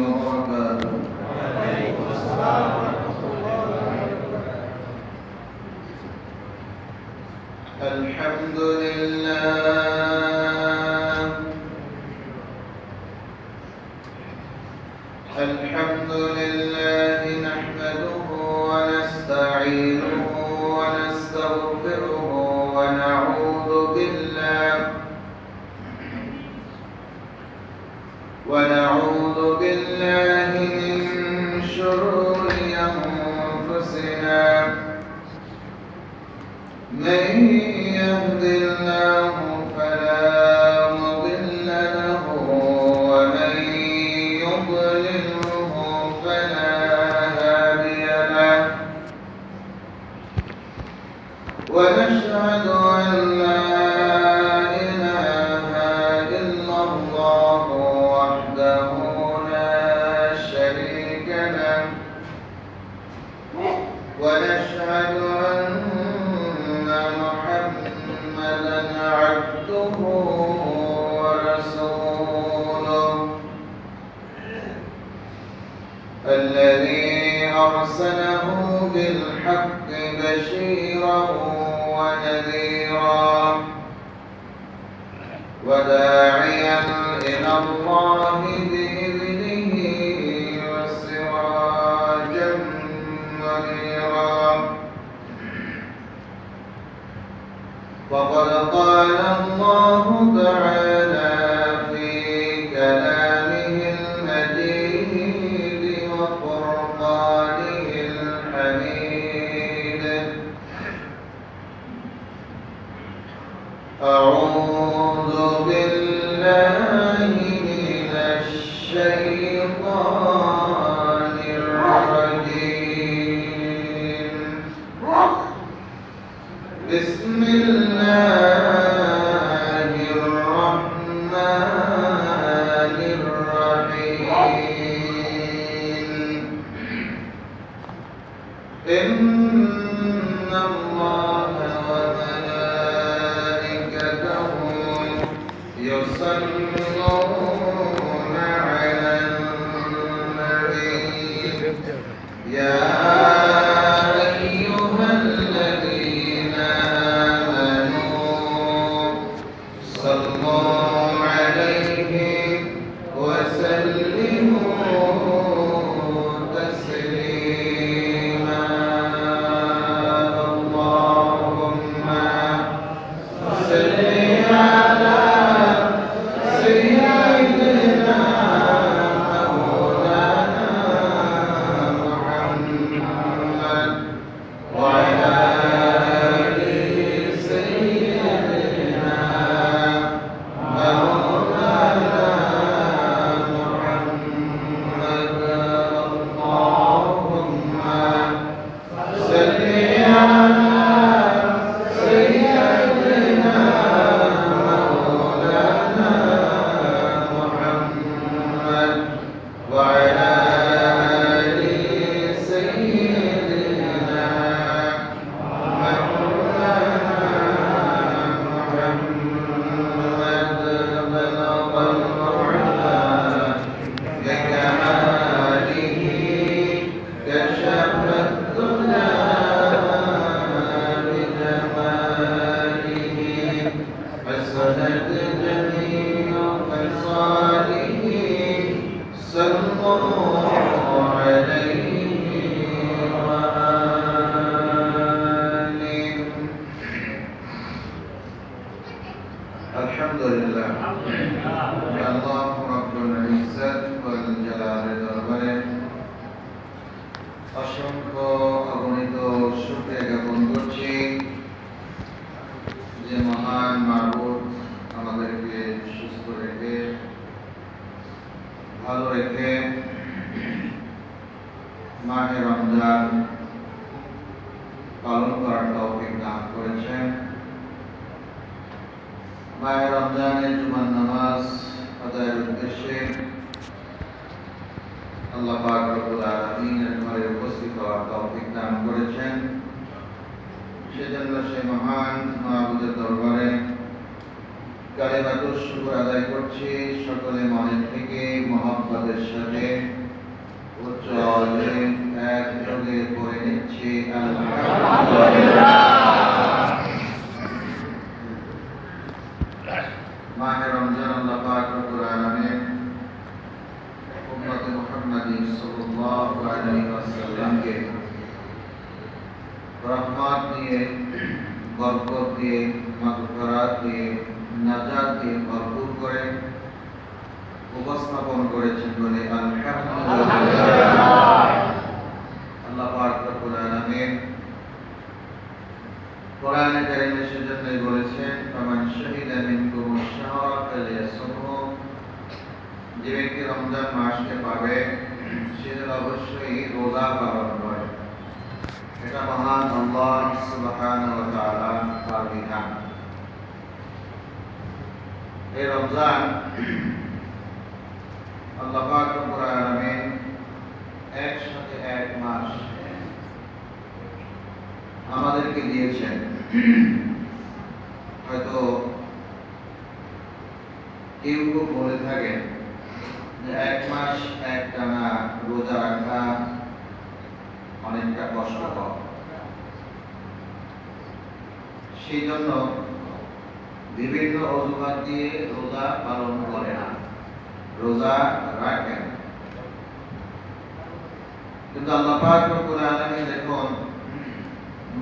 وبركاته. وعليكم السلام ورحمة الله وبركاته. الحمد لله نحمده ونستعينه ونستغفره ونعوذ بالله من شرور أنفسنا. من يهد الله فلا مضل له ومن يضلله فلا هادي له. ونشهد أن لا إله إلا الله وحده لا شريك له. ونشهد أن محمدا عبده ورسوله الذي أرسله بالحق بشيرا ونذيرا وداعيا إلى الله بإذنه وسراجا منيرا. فقد قال الله تعالى في كلامه المجيد وفرقانه الحميد: أعوذ بالله من الشيطان الرجيم. بسم الله الرحمن الرحيم. إن الله وملائكته يصلون على النبي يا أيها الذين آمنوا صلوا عليه وسلموا تسليما. اللهم صل على سيدنا مولانا محمد وعلى آل سيدنا مولانا محمد. اللهم صل على سيدنا مولانا محمد وعلى آل سيدنا مولانا محمد. بلغ العلا بكماله كشف الدنا بجماله حسنت جميع خصاله. صلوا عليه وآله. الحمد لله আল্লাহ রাব্বুল ইজ্জত ওয়াল জালালের দরবারে অসংখ্য অগণিত শুকরিয়া জ্ঞাপন করছি যে মহান মাবুদ আমাদেরকে সুস্থ রেখে ভালো রেখে মাহে রমজান পালন করার তৌফিক দান করেছেন। মাহে রমজানের জুমার নামাজ আদায়ের উদ্দেশ্যে আল্লাহ পাক রব্বুল আলামিনের ঘরে উপস্থিত হওয়ার তৌফিক দান করেছেন। সেজন্য সেই মহান মাবুদের দরবারে কালিমাতুশ শুকর আদায় করছি সকলে মনের থেকে মহব্বতের সাথে। ওয়ালিদাইন একযোগে পড়ে নিচ্ছি আলহামদুলিল্লাহ। মাহে রমজান আল্লাহ পাক রব্বুল আলামিন উম্মতে মুহাম্মাদি সাল্লাল্লাহু আলাইহি ওয়াসাল্লামকে রহমত দিয়ে, বরকত দিয়ে, মাগফিরাত দিয়ে, নাজাত দিয়ে ভরপুর করে উপস্থাপন করেছেন বলে আলহামদুলিল্লাহ। আল্লাহ পাক রব্বুল আলামিন কোরআনে কারীমে সেজন্যই বলেছেন, ফামান শাহিদা মিনকুম আশ-শাহরা ফালিয়াসুমহু, যে ব্যক্তি রমজান মাসকে পাবে সে যেন অবশ্যই রোজা পালন করে। এটা মহান আল্লাহ সুবহানাহু ওয়া তাআলা তার বিধান। এই রমজান আল্লাহ পাক রব্বুল আলামিন একসাথে এক মাস আমাদেরকে দিয়েছেন। হয়তো কেউ কেউ বলে থাকেন যে এক মাস একটানা রোজা রাখা অনেকটা কষ্টকর, সেই জন্য বিভিন্ন অজুহাত দিয়ে রোজা পালন করে না, রোজা রাখেন। কিন্তু আল্লাহ পাক রব্বুল আলামিন দেখুন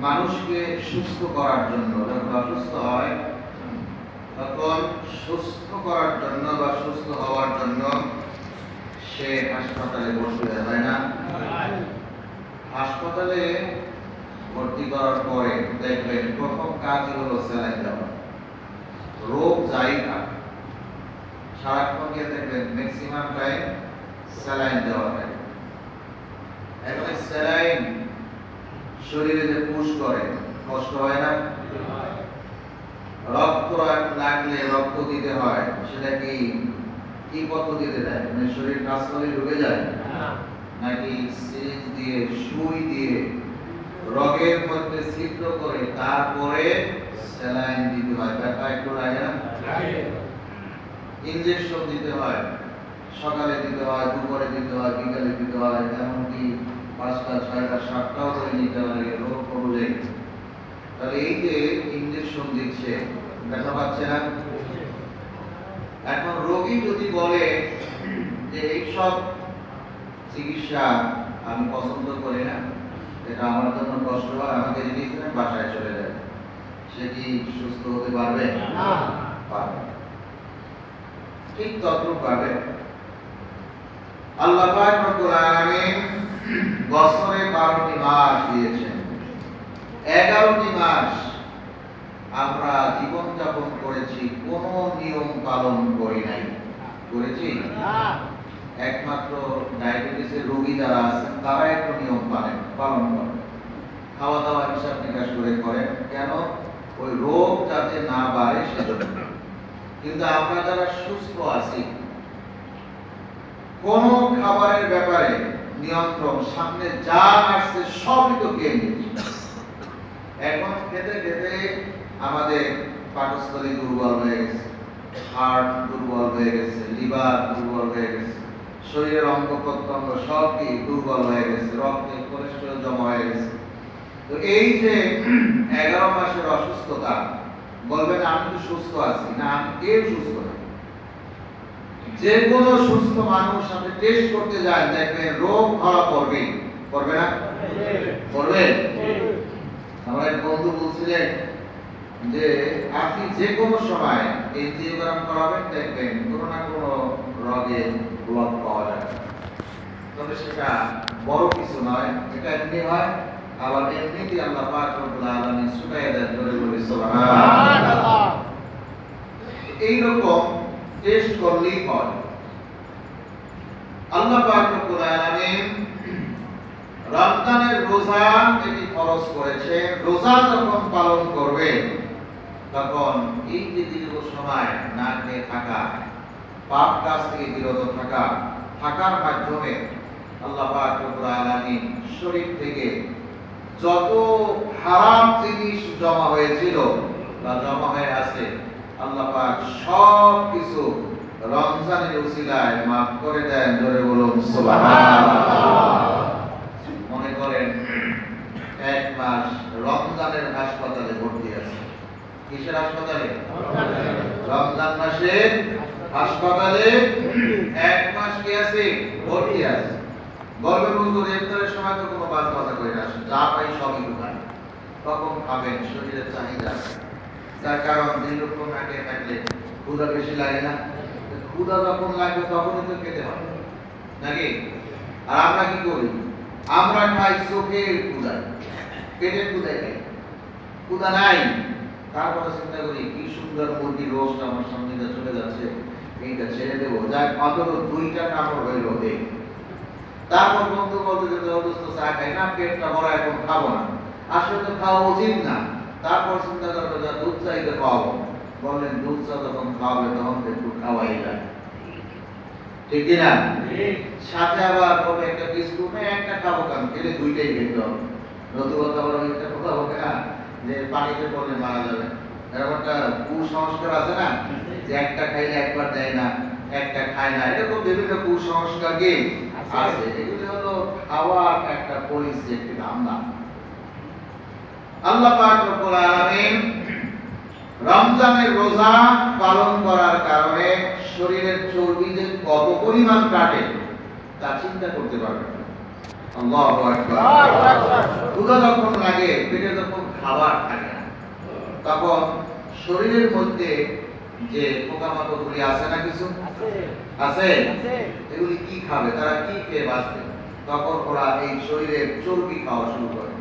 মানুষকে সুস্থ করার জন্য, যখন অসুস্থ হয় তখন সুস্থ করার জন্য বা সুস্থ হওয়ার জন্য সে হাসপাতালে ভর্তি হয় না? হাসপাতালে ভর্তি করার পরে দেখবেন প্রথম কাজই হলো স্যালাইন দেওয়া। রোগ যাই থাক সারাক্ষণ গিয়ে দেখবেন ম্যাক্সিমাম টাইম স্যালাইন দেওয়া থাকে। এখন স্যালাইন শরীরে যে পুশ করে কষ্ট হয় না? রক্ত লাগলে রক্ত দিতে হয়, সেটা কি পদ্ধতিতে দেয়? মানে শরীর কাজ করে ঢুকে যায় নাকি সিরিঞ্জ দিয়ে সুই দিয়ে রগের মধ্যে ছিদ্র করে তারপরে স্যালাইন দিতে হয়? ব্যথা একটু লাগে না? ইনজেকশন দিতে হয়, সকালে দিতে হয়, দুপুরে দিতে হয়, বিকালে দিতে হয়, এমনকি 5টা 6টা 7টাও করে নিতে হয় রোগ অনুযায়ী। তাহলে এই যে ইনজেকশন দিচ্ছে, ব্যথা পাচ্ছে না? এখন রোগী যদি বলে যে এইসব চিকিৎসা আমি পছন্দ করি না, এটা আমার জন্য কষ্ট হয়, আমাকে রিলিজ করে বাসায় চলে যায়, সে কি সুস্থ হতে পারবে? না, পারবে। ঠিক তদ্রূপ ভাবে আল্লাহ পাক রব্বুল আলামিন বছরে 12টি মাস দিয়েছেন। 11টি মাস আমরা জীবন যাপন করেছি, কোন নিয়ম পালন করি নাই। করেছি? একমাত্র ডায়াবেটিসের রোগী যারা আছেন তারা একটু নিয়ম পালন করেন, খাওয়া দাওয়া হিসাব নিকাশ করে করেন, কেন? ওই রোগ যাতে না বাড়ে সেজন্য। কিন্তু আমরা যারা সুস্থ আছি কোন খাবারের ব্যাপারে নিয়ন্ত্রণ, সামনে যা আসছে সবই তো খেয়ে নিচ্ছি। এখন খেতে খেতে আমাদের পাকস্থলী দুর্বল হয়ে গেছে, হার্ট দুর্বল হয়ে গেছে, লিভার দুর্বল হয়ে গেছে, শরীরের অঙ্গ প্রত্যঙ্গ সবই দুর্বল হয়ে গেছে, রক্তে কোলেস্টেরল জমা হয়ে গেছে। তো এই যে 11 মাসের অসুস্থতা, বলবেন আমি তো সুস্থ আছি না, আমি কেউ সুস্থ না। যে কোনো সুস্থ মানুষ আপনি টেস্ট করতে যান, দেখবেন রোগ ধরা পড়বে, পড়বে না? পড়বে। আমার এক বন্ধু বলছিলেন যে আপনি যে কোনো সময় এনজিওগ্রাম করাবেন, দেখবেন কোনো না কোনো রোগে ব্লক পাওয়া যায়। তবে সেটা বড় কিছু নয়, এটা এমনি হয়, আবার এমনিতেই আল্লাহ পাক রব্বুল আলামিন শুকাইয়া দেন। ধরে বলি সুবহানাল্লাহ। এইরকম টেস্ট করলেই হয়। আল্লাহ পাক রব্বুল আলামিন রমজানের রোজা এটি ফরজ করেছে। রোজা যখন পালন করবে তখন এই যে দীর্ঘ সময় না খেয়ে থাকা, পাপ কাজ থেকে বিরত থাকার মাধ্যমে আল্লাহ পাক রব্বুল আলামিন শরীর থেকে যত হারাম জিনিস জমা হয়েছিল বা জমা হয়ে আছে, আল্লাহ পাক সব কিছু রমজানের উসিলায় মাফ করে দেন। জোরে বলুন সুবহানাল্লাহ। করেন 1 মাস রমজানের হাসপাতালে ভর্তি আছে। কিসের হাসপাতালে? রমজান মাসের হাসপাতালে 1 মাস কি আছে? ভর্তি আছে। গর্বের হুজুর ইফতারের সময় তো কোনো বাজ কথা কই না, যা পাই সবই খান। কখন খাবেন? শরীরের চাহিদা আছে। তার কারণ দীর্ঘক্ষণ না খেয়ে থাকলে ক্ষুধা বেশি লাগে না? ক্ষুধা যখন লাগবে তখনই তো খেতে হবে, নাকি? আর আমরা কি করি? আমরা খাই চোখের ক্ষুধা, পেটের ক্ষুধায় খাই। ক্ষুধা নাই, তারপরে চিন্তা করি কি সুন্দর মুরগির রোস্ট আমার সামনে দিয়ে চলে যাচ্ছে, এইটা ছেড়ে দেবো, যাই অন্তত 2টা কামড় হইল দেখ। তারপর বন্ধু বলতে যে অবস্থা চা খাই না, পেটটা ভরা, এখন খাবো না। আসলে তো খাওয়া উচিত না। তারপর চিন্তা করবো যা দুধ চাইতে খাওয়াবো। বললেন দুধ চা যখন খাওয়াবে তখন একটু খাওয়াই যায়, ঠিক কিনা? সাথে আবার বলে একটা বিস্কুট না, একটা খাবো কেন, খেলে 2টাই খেতে হবে। নতুবা আবার একটা খাবো না যে পানিতে পড়লে মারা যাবে, এরকম একটা কুসংস্কার আছে না, যে একটা খাইলে একবার দেয় না, একটা খায় না, এরকম বিভিন্ন কুসংস্কার কি আছে। এগুলি হলো খাওয়ার একটা পলিসি, একটি ধারণা। আল্লাহ পাক রব্বুল আলামিন রমজানের রোজা পালন করার কারণে শরীরের চর্বি যে কত পরিমাণ কাটে তা চিন্তা করতে পারবেন না। আল্লাহু আকবার। ক্ষুধা যখন লাগে, পেটে যখন খাবার থাকে না, তখন শরীরের মধ্যে যে পোকামাকড়গুলি আছে না, কিছু আছে, এগুলি কি খাবে? তারা কি খেয়ে বাঁচবে? তখন ওরা এই শরীরের চর্বি খাওয়া শুরু করে।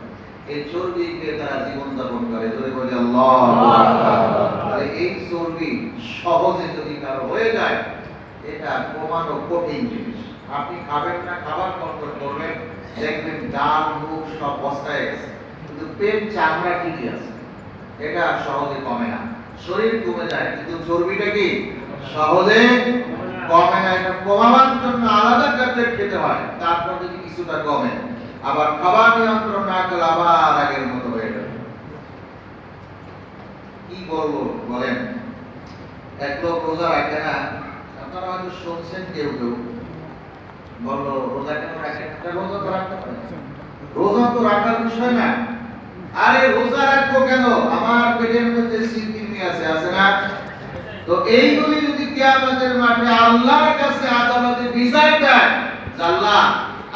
এই চর্বি খেয়ে তারা জীবন যাপন করে। যদি বলি আল্লাহু আকবার। এই চর্বি সহজে যদি কারো হয়ে যায়, এটা কমানো কঠিন জিনিস। আপনি খাবেন না, খাবার কন্ট্রোল করবেন, দেখবেন ডাল মুখ সব বস্তায় গেছে, কিন্তু পেট চামড়া ঠিকই আছে। এটা সহজে কমে না। শরীর কমে যায় কিন্তু চর্বিটা কি সহজে কমে না। এটা কমাবার জন্য আলাদা ট্যাবলেট খেতে হয়, তারপর যদি কিছুটা কমে। আবার খাবার নিয়ন্ত্রণ না করলে আবার আগের মতো হয়ে যাবে। কি বলবো বলেন? এক লোক রোজা রাখে না, আপনারা হয়তো শুনছেন, কেউ কেউ বললো রোজা কেন রাখেন? রোজা তো রাখতে পারে, রোজা তো রাখার বিষয় না। আরে রোজা রাখবো কেন? আমার পেটের মধ্যে সিরকিনি আছে, আছে না? তো এইগুলি যদি কিয়ামতের মাঠে আল্লাহর কাছে আদালতে বিচার দেয়, আল্লাহ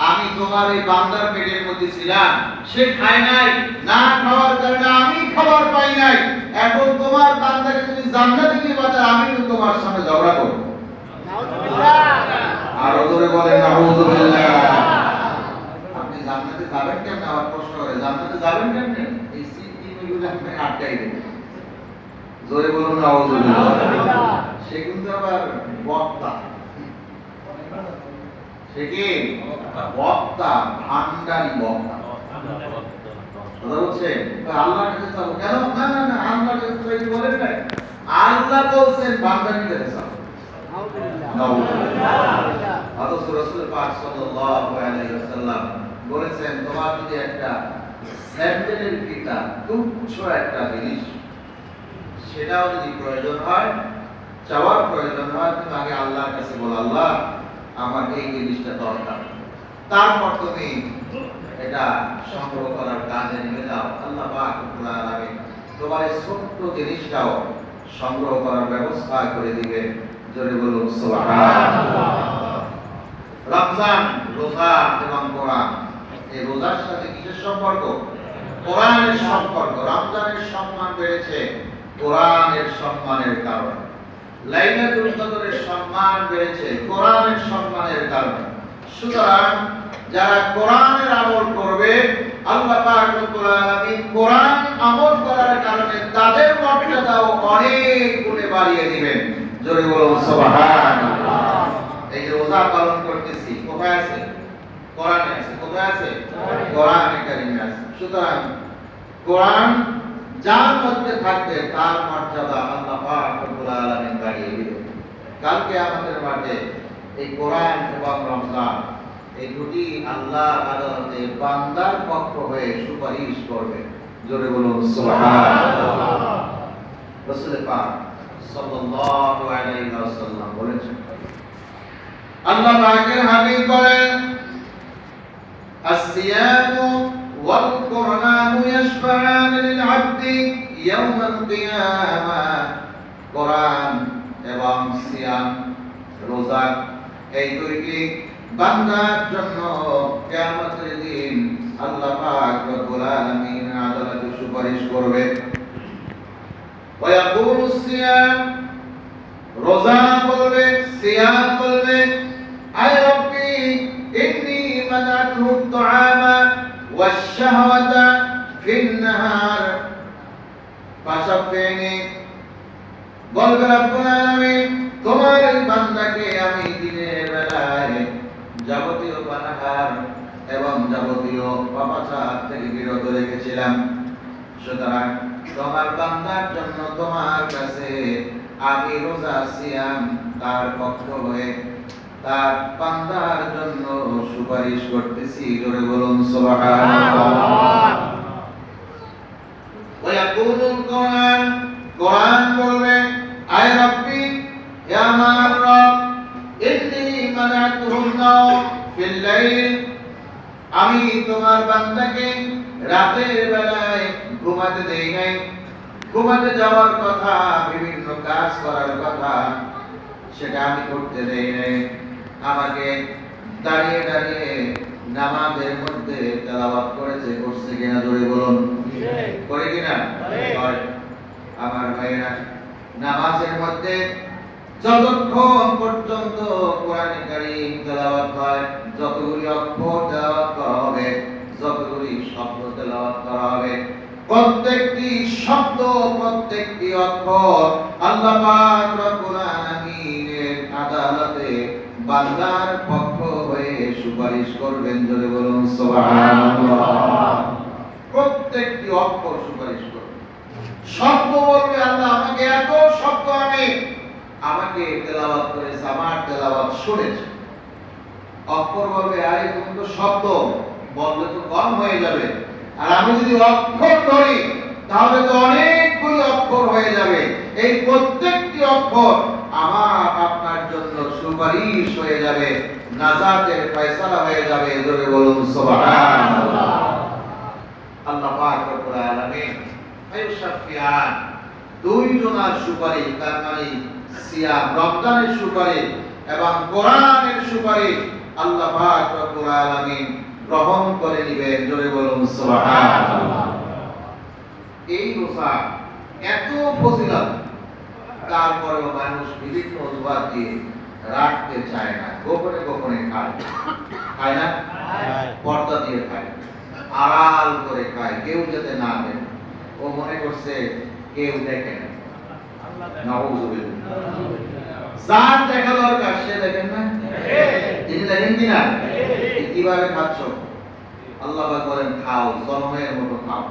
আমি তোমার এই বান্দার পেটের মধ্যে ছিলাম, সে খায় নাই, না খাওয়ার কারণে আমি খাবার পাই নাই, এখন তোমার বান্দাকে তুমি জান্নাতে নিয়ে বাঁচা, আমি তো তোমার সামনে ঝগড়া করব। নাউযুবিল্লাহ। আর ওরে বলেন নাউযুবিল্লাহ। আপনি জান্নাতে যাবেন কেমনে? আমার প্রশ্ন করে, জান্নাতে যাবেন কেমনে? এই সিরকিনিগুলো আপনি আটকাই দেবেন। জোরে বলুন নাউযুবিল্লাহ। সে কিন্তু আবার বক্তা, সে কি বক্তা, ভান্ডারি বক্তা। কথা বলছে আল্লাহর কাছে যাবো কেন? না না না, আল্লাহর কাছে যাইতে বলেন না, আল্লাহ বলছেন ভান্ডারি কাছে যাও। নাউযুবিল্লাহ। অথচ রাসূল পাক সাল্লাল্লাহু আলাইহি ওয়াসাল্লাম বলেছেন, তোমার যদি একটা স্যান্ডেলের ফিতা, তুচ্ছ একটা জিনিস, সেটাও যদি প্রয়োজন হয়, চাওয়ার প্রয়োজন হয়, তুমি আগে আল্লাহর কাছে বলো, আল্লাহ আমার এই জিনিসটা দরকার, তারপর তুমি এটা সংগ্রহ করার কাজে নেমে যাও। আল্লাহ পাক রব্বুল আলামিন তোমার এই ছোট্ট জিনিসটাও সংগ্রহ করার ব্যবস্থা করে দিবে। জোরে বলুন সুবহানাল্লাহ। রমজান, রোজা এবং কোরআন, এই রোজার সাথে কিসের সম্পর্ক? কোরআনের সম্পর্ক। রমজানের সম্মান বেড়েছে কোরআনের সম্মানের কারণে, লাইলাতুল কদরের সম্মান বেড়েছে কোরআনের সম্মানের কারণে। সুতরাং যারা কোরআনের আমল করবে, আল্লাহ পাক রব্বুল আলামিন কোরআন আমল করার কারণে তাদের মর্যাদাও অনেক গুণে বাড়িয়ে দিবেন। জোরে বলুন সুবহানাল্লাহ। এই যে রোজা পালন করতেছি, কোথায় আছে? কোরআনে আছে। কোথায় আছে? কোরআনে কারিমে আছে। সুতরাং কোরআন যার মধ্যে থাকবে তার মর্যাদা আল্লাহ পাক রব্বুল আলামিন বাড়িয়ে দিবেন। কালকে আমাদের মাঝে এই কোরআন এবং রমজান, এই দুটি আল্লাহ আদালতে বান্দার পক্ষ হয়ে সুপারিশ করবে। জোরে বলুন সুবহানাল্লাহ। রাসূল পাক সাল্লাল্লাহু আলাইহি ওয়াসাল্লাম বলেছেন, আল্লাহ পাকের হাবিব বলেন, আসসিয়ামু কিয়ামা, কোরআন এবং সিয়াম রোজা এই দুইটি বান্দার জন্য কিয়ামতের দিন আল্লাহ পাক রব্বুল আলামিন আদালতে সুপারিশ করবে। ওয়া ইয়াকুলু সিয়াম, রোজা বলবে, সিয়াম বলবে, আয় রব্বি ইন্নী মানাতুহু আত-তাআমা ওয়াশ-শাহওয়াতা ফিন-নাহার ফাশাফিনি, বলবে রব্বুল আলামিন তোমার এই বান্দাকে আমি দিনের বেলায় যাবতীয় পানাহার এবং যাবতীয় পাপাচার থেকে বিরত রেখেছিলাম, সুতরাং তোমার বান্দার জন্য তোমার কাছে আমি রোজা সিয়াম তার পক্ষ হয়ে তার বান্দার জন্য সুপারিশ করতেছি। জোরে বলুন সুবহানাল্লাহ। ওয়া ইয়াকুলুল কোরআন, কোরআন বলবে, আয় রব্বি ইয়া আমার রব ইন্নী মানাতুহুন নাওম ফিল লাইল, আমি তোমার বান্দাকে রাতের বেলায় ঘুমাতে দেই নাই, ঘুমাতে যাওয়ার কথা, বিভিন্ন কাজ করার কথা সেটা আমি করতে দেই নাই, আমাকে দাঁড়িয়ে দাঁড়িয়ে নামাজের মধ্যে তেলাওয়াত করেছে, করছে কিনা জোরে বলুন, করে কিনা? করে। আমার ভাইরা, নামাজের মধ্যে যতক্ষণ পর্যন্ত কোরআনে কারীম তেলাওয়াত হয়, যতগুলি অক্ষর তেলাওয়াত করা হবে, যতগুলি শব্দ তেলাওয়াত করা হবে, প্রত্যেকটি শব্দ, প্রত্যেকটি অক্ষর আল্লাহ পাক রব্বুল আলামিনের আদালতে বান্দার পক্ষ হয়ে সুপারিশ করবেন। জোরে বলুন সুবহানাল্লাহ। প্রত্যেকটি অক্ষর সুপারিশ করবে। শব্দ বলবে আল্লাহ আমাকে এত শব্দ আমাকে তেলাওয়াত করেছে, আমার তেলাওয়াত শুনেছে। অক্ষর বলবে আরে তুমি তো শব্দ বললে তো কম হয়ে যাবে, আর আমি যদি অক্ষর ধরি তাহলে তো অনেকগুলো অক্ষর হয়ে যাবে। এই প্রত্যেকটি অক্ষর আমার আপনার জন্য সুপারিশ হয়ে যাবে, নাজাতের ফয়সালা হয়ে যাবে। জোরে বলুন সুবহানাল্লাহ। আল্লাহ পাক রব্বুল আলামিন আয়ুশাফিয়ান, দুই জনার সুপারিশ, তার মানে সিয়াম রমজানের সুপারিশ এবং কোরআনের সুপারিশ আল্লাহ পাক রব্বুল আলামিন গ্রহণ করে নেবেন। জোরে বলুন সুবহানাল্লাহ। এই রোজা এত ফজিলত, তারপরেও মানুষ বিভিন্ন অজুহাত দিয়ে রাখতে চায় না, গোপনে গোপনে খায়, খায় না? পর্দা দিয়ে খায়, আড়াল করে খায়, কেউ যাতে না দেখে। ও মনে করছে কেউ দেখে না। নাউযুবিল্লাহ। যার দেখা দরকার সে দেখেন না, তিনি দেখেন কিনা? কিভাবে খাচ্ছ? আল্লাহ পাক বলেন খাও, জন্মের মতো খাও।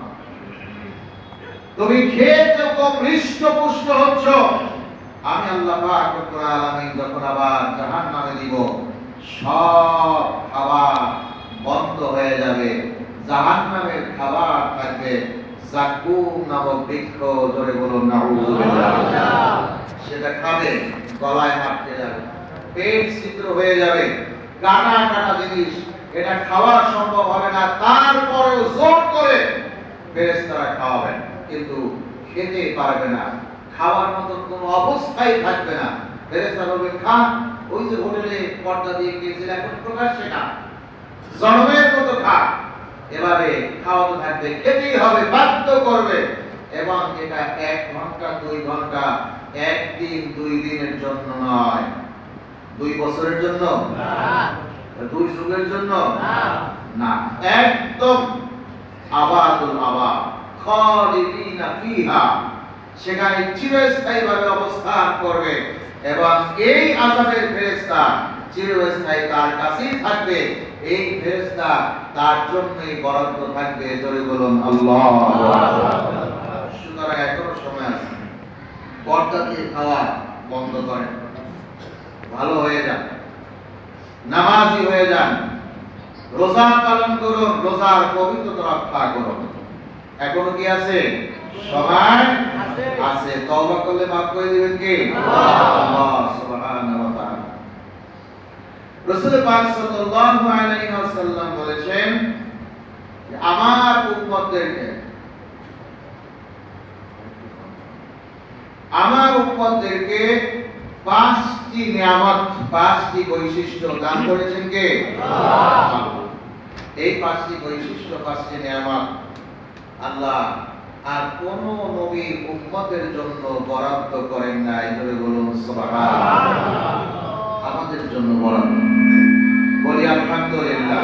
তুমি খেয়ে যখন হৃষ্টপুষ্ট হচ্ছ, আমি আল্লাহ পাক রব্বুল আলামিন যখন আবার জাহান্নামে দিব, সব খাবার বন্ধ হয়ে যাবে, জাহান্নামের খাবার থাকবে যাকুম নামক বৃক্ষ। জোরে বলুন নাউযুবিল্লাহ। সেটা খাবে, গলায় আটকে যাবে, পেট ছিদ্র হয়ে যাবে, কাটা কাটা জিনিস, এটা খাওয়া সম্ভব হবে না। তারপরেও জোর করে ফেরেশতারা খাওয়াবেন, কিন্তু খেতে পারবে না, খাওয়ার মতো কোনো অবস্থাই থাকবে না। ফেরেশতারা বলবে খা, ওই যে হোটেলে পর্দা দিয়ে গিয়েছিল, এখন প্রকাশ্যে খা, জন্মের মতো খা। এবারে খাওয়াতে থাকবে, খেতেই হবে, বাধ্য করবে। এবং এটা 1 ঘন্টা 2 ঘন্টা, 1 দিন 2 দিনের জন্য নয়, 2 বছরের জন্য না, 2 যুগের জন্য না, একদম আবাদুল আবাদ, খালিদিনা ফিহা, সেখানে চিরস্থায়ীভাবে অবস্থান করবে। এবং এই আযাবের ফেরেশতা চিরস্থায়ী তার কাছেই থাকবে, এই ফেরেশতা তার জন্যই বরাদ্দ থাকবে। জোরে বলুন আল্লাহু আকবার। সুতরাং এখনো সময় আছে, পর্দা দিয়ে খাওয়া বন্ধ করেন, ভালো হয়ে যান, নামাজি হয়ে যান, রোজা পালন করুন, রোজার পবিত্রতা রক্ষা করুন। এখনো কি আছে? সময় আছে। তওবা করলে মাফ করে দিবেন কে? আল্লাহ সুবহানাহু ওয়া তাআলা। রাসূল পাক সাল্লাল্লাহু আলাইহি ওয়াসাল্লাম বলেছেন, আমার উম্মতদেরকে আমার উম্মতদেরকে পাঁচটি নিয়ামত, পাঁচটি বৈশিষ্ট্য দান করেছেন কে? আল্লাহ। এই পাঁচটি বৈশিষ্ট্য, পাঁচটি নিয়ামত আল্লাহ আর কোন নবী উম্মতের জন্য বরাদ্দ করেন নাই। ধরে বলুন সুবহানাল্লাহ। আমাদের জন্য বরাদ্দ। বলি আলহামদুলিল্লাহ।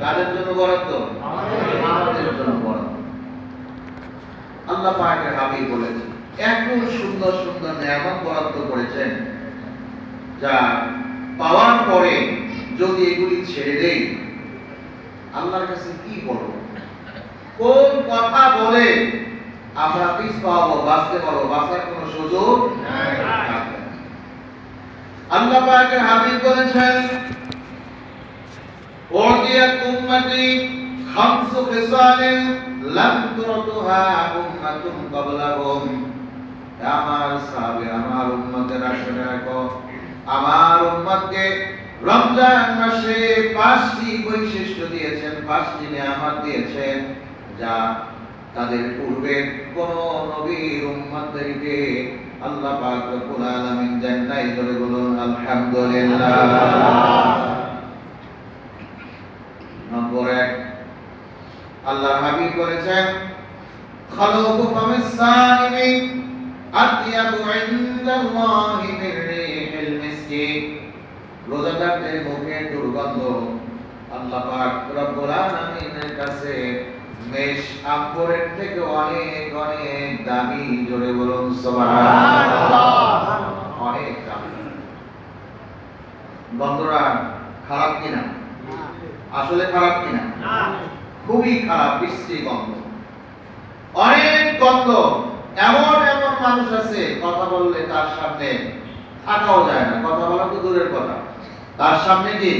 কাদের জন্য বরাদ্দ? আমাদের জন্য বরাদ্দ। আল্লাহ পাকের হাবিব বলেছেন এত সুন্দর সুন্দর নিয়ামত বরাদ্দ করেছেন, যা পাওয়ার পরে যদি এগুলি ছেড়ে দেই আল্লাহর কাছে কি বলবো, কোন কথা বলে আমরা পিছ পাবো, বাঁচতে পারবো? বাঁচার কোনো সুযোগ নাই। আল্লাহ পাকের হাবিব বলেছেন ওয়াদিয়াত উম্মতি খামসু খিসালিন লাম তুরতুহা উম্মাতুন ক্বাবলাহুম। আমার সাহাবী, আমার উম্মতেরা শুনে রাখো, আমার উম্মতকে রমজান মাসে পাঁচটি বৈশিষ্ট্য দিয়েছেন, পাঁচটি নিয়ামত দিয়েছেন, যা তাদের পূর্বে কোন নবীর উম্মতদেরকে আল্লাহ পাক রব্বুল আলামিন দেন নাই। ধরে বলুন আলহামদুলিল্লাহ। নম্বর 1, আল্লাহর হাবিব বলেছেন খালুকু ফামিস সাইমি আতিয়াবু ইনদাল্লাহি মির রিহিল মিসকি। রোজাদারদের মুখের দুর্গন্ধ আল্লাহ পাক রব্বুল আলামিনের কাছে মেষ আম্বরের থেকে অনেক অনেক দামি। জোরে বলুন সুবহানাল্লাহ। অনেক দামি। গন্ধরা খারাপ কিনা? আসলে খারাপ কিনা? খুবই খারাপ, বিশ্রী গন্ধ, অনেক গন্ধ। এমন এমন মানুষ আছে কথা বললে তার সামনে থাকাও যায় না, কথা বলা তো দূরের কথা, তার সামনে কি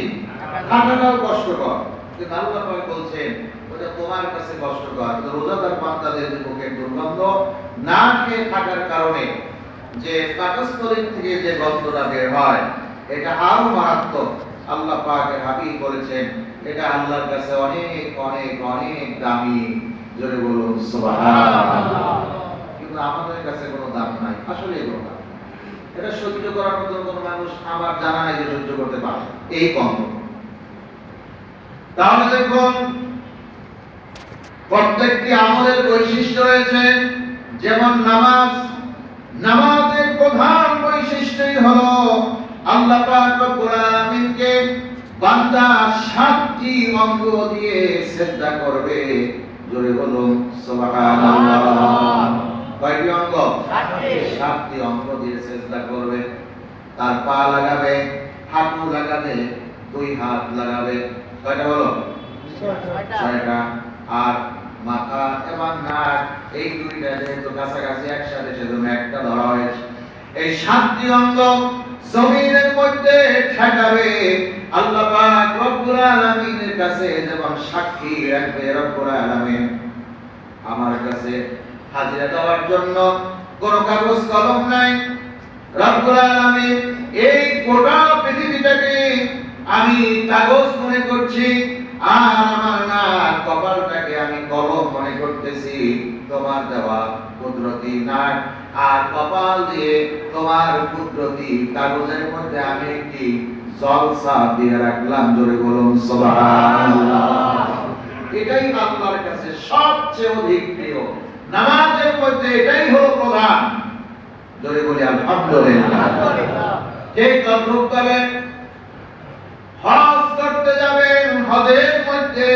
থাকাটাও কষ্টকর। কিন্তু আল্লাহ পাক বলছেন ওটা তোমার কাছে কষ্টকর। রোজাদার বান্দাদের মুখের দুর্গন্ধ না খেয়ে থাকার কারণে যে পাকস্থলী থেকে যে গন্ধটা বের হয় এটা আরো মারাত্মক। আল্লাহ পাকের হাবিব বলেছেন এটা আল্লাহর কাছে অনেক অনেক অনেক দামি। জোরে বলুন সুবহানাল্লাহ। কিন্তু আমাদের কাছে কোনো দাম নাই, আসলে কোনো দাম। এটা সহ্য করার মতো কোনো মানুষ আমার জানা নাই যে সহ্য করতে পারে এই গন্ধ। তাহলে দেখুন প্রত্যেকটি আমলের বৈশিষ্ট্য রয়েছে। যেমন নামাজ, নামাজের প্রধান বৈশিষ্ট্যই হলো আল্লাহ পাক রব্বুল আলামিনকে বান্দা 7টি অঙ্গ দিয়ে সিজদা করবে। জোরে বলুন সুবহানাল্লাহ। কয়টি অঙ্গ? 7টি অঙ্গ দিয়ে সিজদা করবে। তার পা লাগাবে, হাঁটু লাগাবে, 2 হাত লাগাবে। কয়টা হলো? 6টা। আর মাথা এবং নাক এই দুইটা যেহেতু কাছাকাছি একসাথে সেজন্য একটা ধরা হয়েছে। এই 7টি অঙ্গ জমিনের মধ্যে ঠেকাবে। আল্লাহ পাক রব্বুল আলামিনের কাছে যেমন সাক্ষী রাখবে রব্বুল আলামিন আমার কাছে হাজিরা দেওয়ার জন্য কোন কাগজ কলম নাই। রব্বুল আলামিন এই গোটা পৃথিবীটাকে আমি কাগজ মনে করছি, আর আমার না কপালটাকে আমি কলম মনে করতেছি। তোমার দেওয়া কুদরতি নাক আর কপাল দিয়ে তোমার কুদরতি কাগজের মধ্যে আমি একটি জলসা দিয়ে রাখলাম। জোরে বলুন সুবহানাল্লাহ। এটাই আল্লাহর কাছে সবচেয়ে অধিক প্রিয়। নামাজের মধ্যে এটাই হলো প্রধান। জোরে বলি আলহামদুলিল্লাহ। ঠিক তদ্রূপভাবে হজ করতে যাবেন, হজের মধ্যে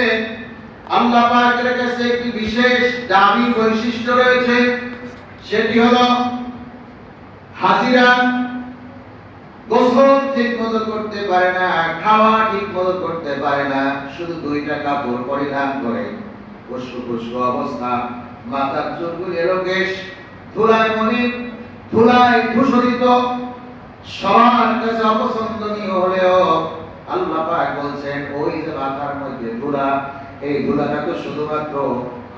আল্লাহ পাকের কাছে একটি বিশেষ দামি বৈশিষ্ট্য রয়েছে। সেটি হলো হাজিরা গোসল ঠিক মতো করতে পারে না, খাওয়া ঠিক মতো করতে পারে না, শুধু 2টা কাপড় পরিধান করে পুষ্প অবস্থা, মাথার চুলগুলি এলোকেশ, ধুলায় মলিন, ধুলায় ধূসরিত, সবার কাছে অপছন্দনীয় হলেও আল্লাহ পাক বলছেন ওই যে মাথার মধ্যে ধুলা, এই ধুলাটা তো শুধুমাত্র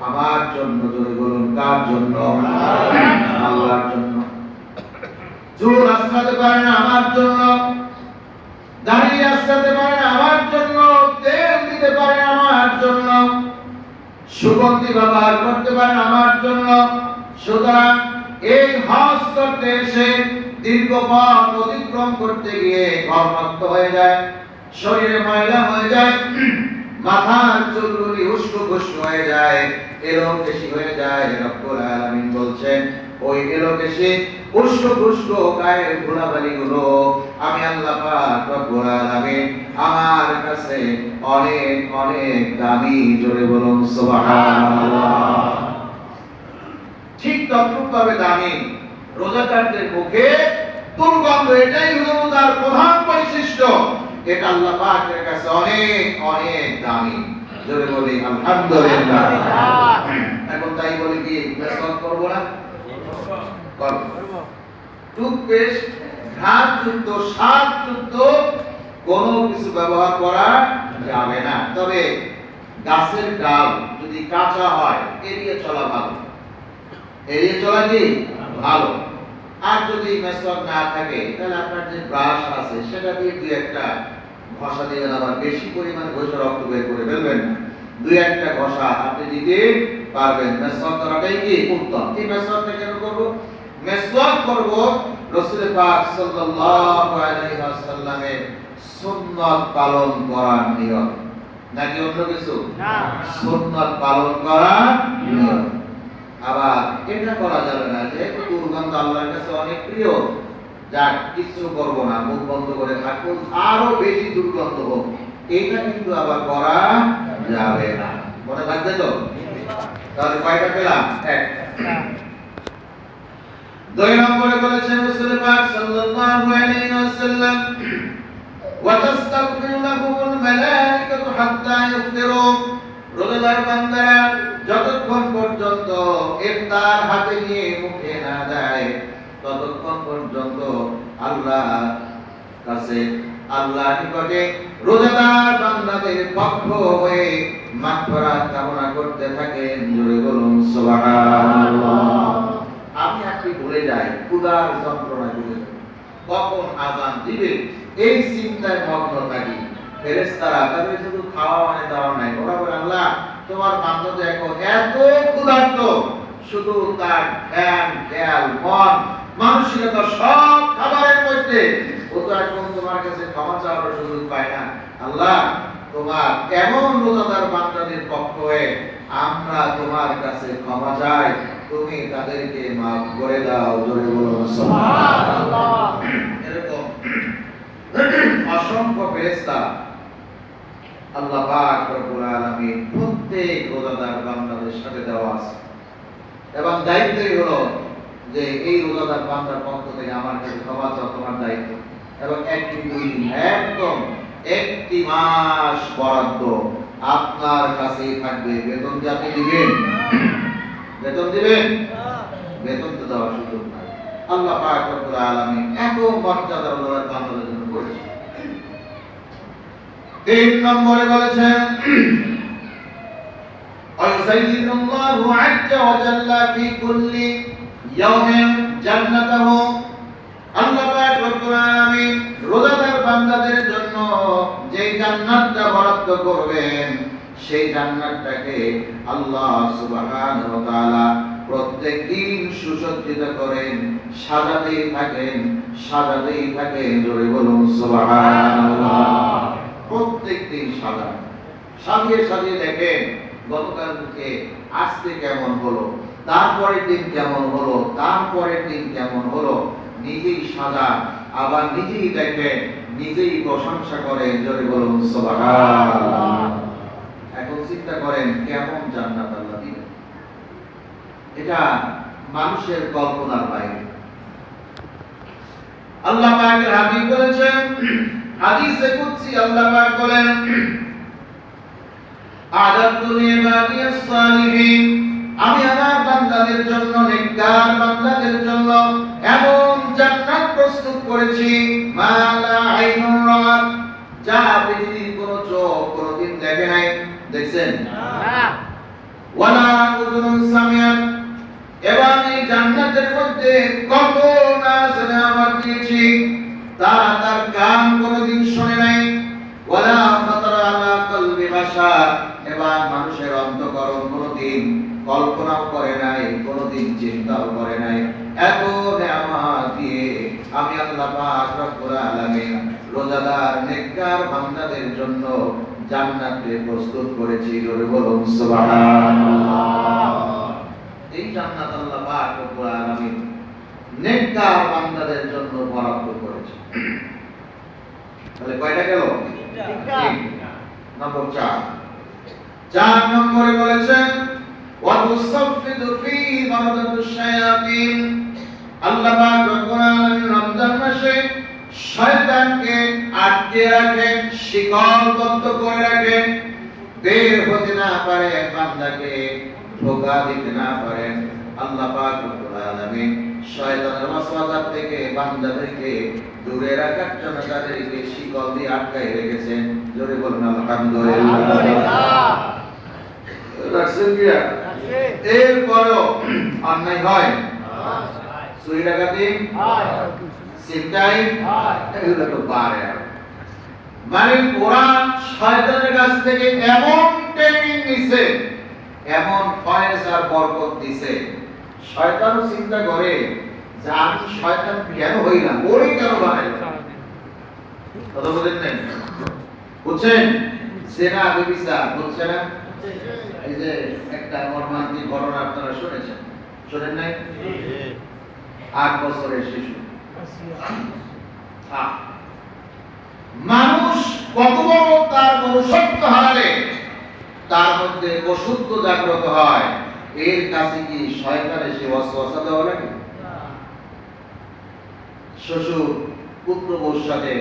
আমার জন্য। জোরে বলুন কার জন্য? আল্লাহর জন্য। চুল আশ্রাতে পারে না আমার জন্য, দাড়ি আশ্রাতে পারে না আমার জন্য, তেল দিতে পারে না আমার জন্য, সুগন্ধি ব্যবহার করতে পারে না আমার জন্য। সুতরাং এই হজ করতে এসে দীর্ঘ পথ অতিক্রম করতে গিয়ে ঘর্মাক্ত হয়ে যায়, শরীরে ময়লা হয়ে যায়, মাথার চুলগুলি উস্কো খুস্কো হয়ে যায়, এলোকেশি হয়ে যায়। রব্বুল আলামিন বলছেন ওই এলোকেশি উস্কো খুস্কো গায়ের ধুলাবালি গুলো আমি আল্লাহ পাক রব্বুল আলামিন আমার কাছে অনেক অনেক দামি, জোরে বলুন সুবহানাল্লাহ। ঠিক তদ্রূপভাবে দামি রোজাদারদের মুখে দুর্গন্ধ, এটাই হলো তার প্রধান বৈশিষ্ট্য। এটা আল্লাহ পাকের কাছে অনেক অনেক দামি, জোরে বলি আলহামদুলিল্লাহ। এখন তাই বলি কি মেসওয়াক করব না? করব। টুথপেস্ট ঘ্রাণযুক্ত স্বাদযুক্ত কোনো কিছু ব্যবহার করা যাবে না, তবে গাছের ডাল যদি কাঁচা হয় এড়িয়ে চলা ভালো, এড়িয়ে চলা কি ভালো। আর যদি মেসওয়াক না থাকে তাহলে আপনার যে ব্রাশ আছে সেটা দিয়ে দুই একটা ঘষা দিবেন, আবার বেশি পরিমাণে ঘষে রক্ত বের করে ফেলবেন না, দুই একটা ঘষা আপনি দিতে পারবেন। মেসওয়াক করাটাই কি উত্তম। এই মেসওয়াকটা কেন করব? মেসওয়াক করব রাসূল পাক সাল্লাল্লাহু আলাইহি ওয়াসাল্লামের সুন্নাত পালন করার নিয়ত, নাকি অন্য কিছু না? সুন্নাত পালন করার নিয়ত। আবার এটা করা যাবে না যে দুর্গন্ধ আল্লাহর কাছে অনেক প্রিয়, যাক কিছু করব না, মুখ বন্ধ করে থাকবো, আরো বেশি দুর্গন্ধ হোক, এটা কিন্তু আবার করা যাবে না। মনে থাকবে তো? তাহলে কয়টা পেলাম? এক। দুই নম্বরে বলেছেন রাসূল পাক সাল্লাল্লাহু আলাইহি ওয়াসাল্লাম ওয়া তাস্তাগফিরু লাহুমুল মালাইকাতু হাত্তা ইফতিরু। রোজাদার বান্দারা যতক্ষণ পর্যন্ত ইফতার হাতে নিয়ে মুখে না দেয় ততক্ষণ পর্যন্ত আল্লাহ কাছে, আল্লাহর নিকটে রোজাদার বান্দাদের পক্ষ হয়ে মাগফিরাত কামনা করতে থাকেন, জোরে বলুন সুবহানাল্লাহ। আমি আপনি ভুলে যাই, ক্ষুধার যন্ত্রণা ভুলে যাই, কখন আযান দিবে এই চিন্তায় মগ্ন থাকি। ফেরেশতারা তাদের শুধু খাওয়া মানে দাওয়া নাই, ওরা বলে আল্লাহ তোমার বান্দা দেখো এত ক্ষুধার্ত, শুধু তার ধ্যান খেয়াল মন মানসিকতা সব খাবারের মধ্যে, ও তো এখন তোমার কাছে ক্ষমা চাওয়ার সুযোগ পায় না। আল্লাহ তোমার এমন রোজাদার বান্দাদের পক্ষ হয়ে আমরা তোমার কাছে ক্ষমা চাই, তুমি তাদেরকে মাফ করে দাও, জোরে বলুন সুবহানাল্লাহ। এরকম অসংখ্য ফেরেশতা আল্লাহ পাক রব্বুল আলামিন প্রত্যেক রোজাদার বান্দাদের সাথে দেওয়া আছে, এবং দায়িত্বই হলো যে এই রোজাদার বান্দার পক্ষ থেকে আমার কাছে ক্ষমা চাও, তোমার দায়িত্ব। এবং একটি দিন একদম একটি মাস বরাদ্দ আপনার কাছেই থাকবে। বেতন কি আপনি দিবেন? বেতন দিবেন? বেতন তো দেওয়ার সুযোগ নাই। আল্লাহ পাক রব্বুল আলামিন এত মর্যাদা রোজাদার বান্দাদের জন্য করেছেন। তিন নম্বরে বলেছেন আল্লাহু আজ্জা ওয়া জাল্লা ফি কুল্লি ইয়াউমিন জান্নাতাহু। আল্লাহ পাক রব্বুল আলামিন রোজাদার বান্দাদের জন্য যে জান্নাতটা বরাদ্দ করবেন সেই জান্নাতটাকে আল্লাহ সুবহানাহু ওয়া তাআলা প্রত্যেকদিন সুসজ্জিত করেন, সাজাতেই থাকেন, সাজাতেই থাকেন, জোরে বলুন সুবহানাল্লাহ। প্রত্যেকদিন সাজিয়ে সাজিয়ে দেখেন গতকাল থেকে আজকে কেমন হলো, তারপরের দিন কেমন হলো, তারপরের দিন কেমন হলো, নিজেই সাজান, আবার নিজেই দেখেন, নিজেই প্রশংসা করেন, জোরে বলুন সুবহানাল্লাহ। এখন চিন্তা করেন কেমন জান্নাত আল্লাহ দিবেন, এটা মানুষের কল্পনার বাইরে। আল্লাহ পাকের হাবিব বলেছেন, হাদিসে কুদসি আল্লাহ পাক বলেন, আ'দাতু লিবাদিয়াস সালিহিন, আমি আমার বান্দাদের জন্য, নেককার বান্দাদের জন্য এমন জান্নাত প্রস্তুত করেছি, মা লা আইনুর রাআত, যা পৃথিবীর কোন চোখ কোনদিন দেখে নাই। দেখছেন? না। ওয়ালা উযুনুন সামিআত, এবং এই জান্নাতের মধ্যে কত নাজ নেয়ামত দিয়েছি তা তার কান কোনদিন শুনে নাই। ওয়ালা ফাতারা আলা কলবি বাশার, এবং মানুষের অন্তঃকরণ কোনদিন কল্পনাও করে নাই, কোনদিন চিন্তাও করে নাই। তাআলা নেককার বান্দাদের জন্য জান্নাতে প্রস্তুত করেছি। জোরে বলুন সুবহানাল্লাহ। এই জান্নাত আল্লাহ পাক রব্বুল আলামিন নেককার বান্দাদের জন্য বরাদ্দ করেছে। তাহলে কয়টা গেল? নম্বর 4 নম্বরে বলেছেন ওয়া তুসাফফিদু ফি মারাদাতুশ শায়াতিন। আল্লাহ পাক রব্বুল আলামিন রমজান মাসে শয়তানকে আটকে রাখেন, শিকলবদ্ধ করে রাখেন, বের হতে না পারে, বান্দাকে ধোঁকা দিতে না পারেন। আল্লাহ পাক রব্বুল আলামিন শয়তানের ওয়াসওয়াসা থেকে বান্দাদেরকে দূরে রাখার জন্য তাদেরকে শিকল দিয়ে আটকায় রেখেছেন। জোরে বলুন আলহামদুলিল্লাহ। রাখছেন কি? এরপরও অন্যায় হয়, চুরি ডাকাতি হয়, চিন্তাই এগুলো তো পারে। মানে কোরআন শয়তানের কাছ থেকে এমন ট্রেনিং নিছে, এমন ফয়েজ আর বরকত দিছে, শয়তানও চিন্তা করে যে আমি শয়তান কেন হইলাম, ওরে কেন বানাই। কথা বলেন নাই? বুঝছেন? জেনা ব্যভিচার হচ্ছে না? এই যে একটা মর্মান্তিক ঘটনা আপনারা শুনেছেন, শোনেন নাই? 8 বছরের শিশু। মানুষ কত বড় তার মনুষ্যত্ব হারালে তার মধ্যে পশুত্ব জাগ্রত হয়, এর কাছে কি শয়তান এসে ওয়াসওয়াসা দেওয়া লাগে? শ্বশুর পুত্র বউর সাথে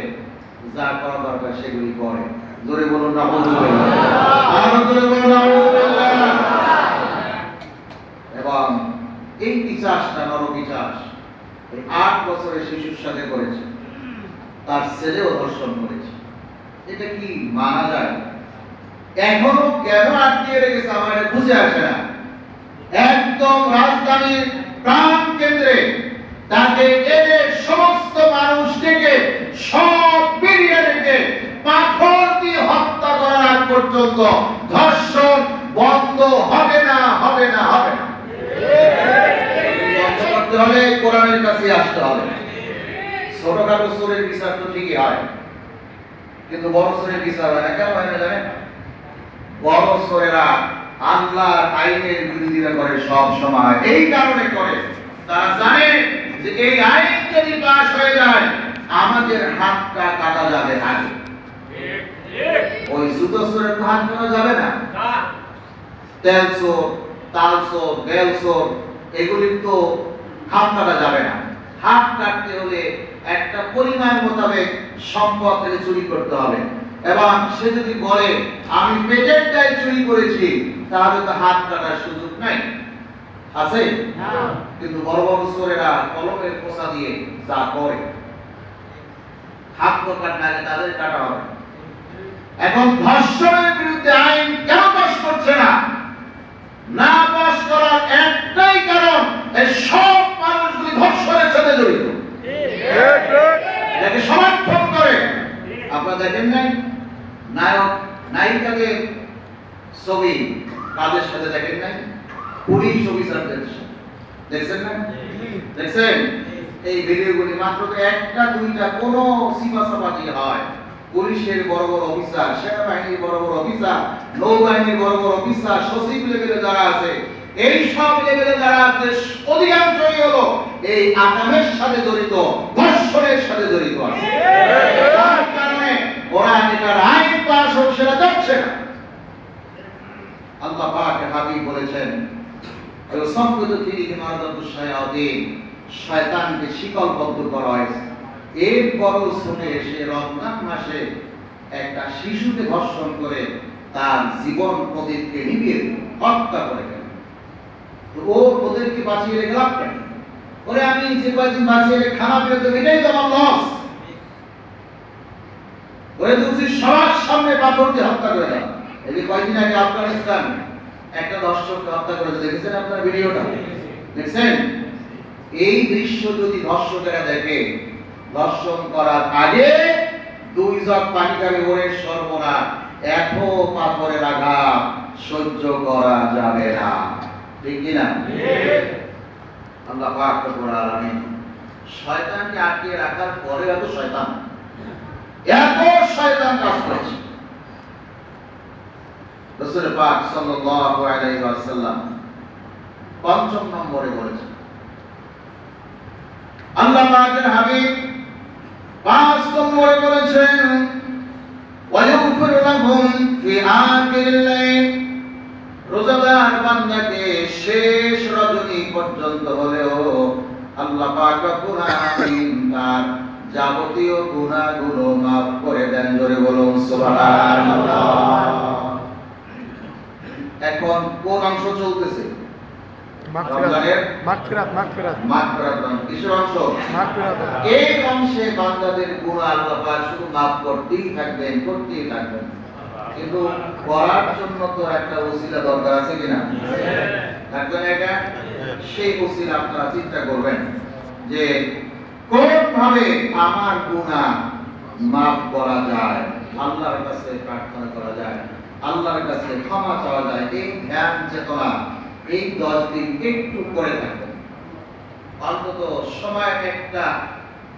যা করা দরকার সেগুলি করে। জোরে বলুন নাউযুবিল্লাহ। আরো জোরে বলুন নাউযুবিল্লাহ। এবং এই পিশাচটা নরপিশাচ 8 বছরের শিশুর সাথে করেছে, তার ছেলেও ধর্ষণ করেছে। এটা কি মানা যায়? এখনো কেন আটকে রেখেছে আমার বুঝে আসে না। একদম রাজধানীর প্রাণ কেন্দ্রে তাকে এনে সমস্ত মানুষ থেকে সব বেরিয়ে রেখে পাথর দিয়ে হত্যা করার আগ পর্যন্ত ধর্ষণ বন্ধ হবে না, হবে না, হবে না। বন্ধ করতে হলে কোরআনের কাছে আসতে হবে। ছোটখাটো চোরের বিচার তো ঠিকই হয়, কিন্তু বড় চোরের বিচার হয় না। কেন হয় না জানেন? বড় চোরেরা আল্লাহর আইনের বিরোধিতা করে সব সময়। এই কারণে করে, তারা জানে যে এই আইন যদি পাস হয়ে যায় আমাদের হাতটা কাটা যাবে আগে। ওই জুতো চোরের হাত কাটা যাবে না। তেল চোর, তাল চোর, বেল চোর এগুলি তো হাত কাটা যাবে না। হাত কাটতে হলে একটা পরিমাণ মোতাবেক সম্পদ থেকে চুরি করতে হবে, এবং সে যদি বলে আমি পেটের দায়ে চুরি করেছি, তাহলে তো হাত কাটার সুযোগ নাই, আছে? কিন্তু বড় বড় চোরেরা কলমের পোষা দিয়ে যা করে, হাত তো কাটলে তাদের কাটা হবে। এখন ধর্ষণের বিরুদ্ধে আইন কেন পাস করছে না? না পাস করার একটাই কারণ, এই সব মানুষগুলি ধর্ষণের সাথে জড়িত, এটাকে সমর্থন করে। আপনারা দেখেন নাই নায়ক নায়িকাদের ছবি কাদের সাথে দেখেন নাই? পুলিশ অফিসারদের সাথে দেখছেন না? দেখছেন? এই ভিডিওগুলি মাত্র একটা দুইটা কোন সিপাসাপাতি হয়। পুলিশের বড় বড় অফিসার, সেনাবাহিনীর বড় বড় অফিসার, নৌবাহিনীর বড় বড় অফিসার, সচিব লেভেলে যারা আছে, এই সব লেভেলে যারা আছে অধিকাংশই হলো এই আকামের সাথে জড়িত, ধর্ষণের সাথে জড়িত আছে। যার কারণে ওরা এটার আইন পাস হোক সেটা চাচ্ছে না। আল্লাহ পাক হাবিব বলেছেন ইউসাফিদু ফিহি মারাদাতুশ শায়াতিন, শয়তানকে শিকলবদ্ধ করা হয়েছে। এরপরও শুনে সে রমজান মাসে একটা শিশুকে ধর্ষণ করে তার জীবন প্রদীপকে নিভিয়ে হত্যা করে গেল। তো ও ওদেরকে বাঁচিয়ে রেখে লাভ কেন? ওরে আমি যে কয়েকদিন বাঁচিয়ে রেখে খানা পেয়ে দেবো, এটাই তো আমার লস। ওরে তুমি সবার সামনে পাথর দিয়ে হত্যা করে দাও। এই যে কয়েকদিন আগে আফগানিস্তান একটা দর্শককে হত্যা করেছে, দেখেছেন আপনার ভিডিওটা? দেখছেন? এই দৃশ্য যদি দর্শকেরা দেখে, দর্শন করার আগে 2 জগ পানি খাবে, ওরে সর্বনাশ, এত পাথরের আঘাত সহ্য করা যাবে না, ঠিক কি না? আল্লাহ পাক রব্বুল আলামিন শয়তানকে আটকে রাখার পরে এত শয়তান এত শয়তান কাজ করেছে। রাসূল পাক সাল্লাল্লাহু আলাইহি ওয়াসাল্লাম পঞ্চম নম্বরে বলেছেন, আল্লাহ পাকের হাবিব 5 নম্বরে বলেছেন, ওয়ায়ুগফিরু লাহুম ফি আখিরিল লাইল, রোজাদার বান্দাকে শেষ রজনী পর্যন্ত হলেও আল্লাহ পাক রব্বুল আলামিন তার যাবতীয় গুনাহগুলো মাফ করে দেন। জোরে বলুন সুবহানাল্লাহ। এখন কোন অংশ চলতেছে? কিসের অংশ? এই অংশে বান্দাদের গুনাহ আল্লাহ পাক শুধু মাফ করতেই থাকবেন, করতেই থাকবেন। কিন্তু করার জন্য তো একটা ওসিলা দরকার আছে কিনা? থাকবে না এটা? সেই ওসিলা আপনারা চিন্তা করবেন যে কোন ভাবে আমার গুনাহ মাফ করা যায়, আল্লাহর কাছে প্রার্থনা করা যায়, আল্লাহর কাছে ক্ষমা চাওয়া যায়। এই ধ্যান চেতনা এই 10 দিন একটু করে থাকবেন। অন্তত সময় একটা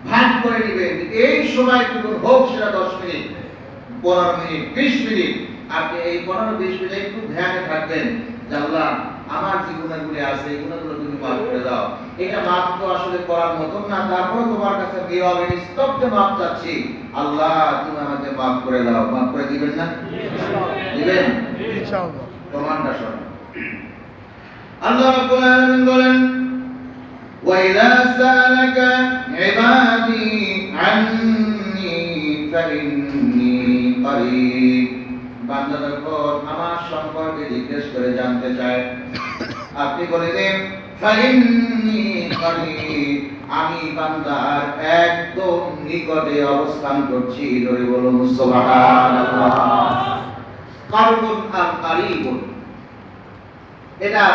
ভাগ করে নেবেন। এই সময়টুকু হোক, সেটা 10 মিনিট, 15 মিনিট, 20 মিনিট। আপনি এই 15-20 মিনিট একটু ধ্যানে থাকবেন যে আল্লাহ আমার যে গুনাহগুলো আছে এই গুনাহগুলো তুমি মাফ করে দাও। এটা মাফ তো আসলে করার মতন না, তারপর তোমার কাছে নীরবে নিস্তব্ধে মাফ চাচ্ছি, আল্লাহ তুমি আমাকে মাফ করে দাও। মাফ করে দিবেন না? দিবেন ইনশাআল্লাহ। প্রমাণটা শোনো। আল্লাহ রাব্বুল আলামিন বলেন, ওয়া ইযা সালাকা ইবাদি আন্নী ফাইন্নী করিব। বান্দা যখন আমার সম্পর্কে জিজ্ঞেস করে জানতে চায়, আপনি বলে দেন ফাইন্নী করিব, আমি বান্দার একদম নিকটে অবস্থান করছি। জোরে বলুন সুবহানাল্লাহ। কারবুন আর কারিবুন, এটা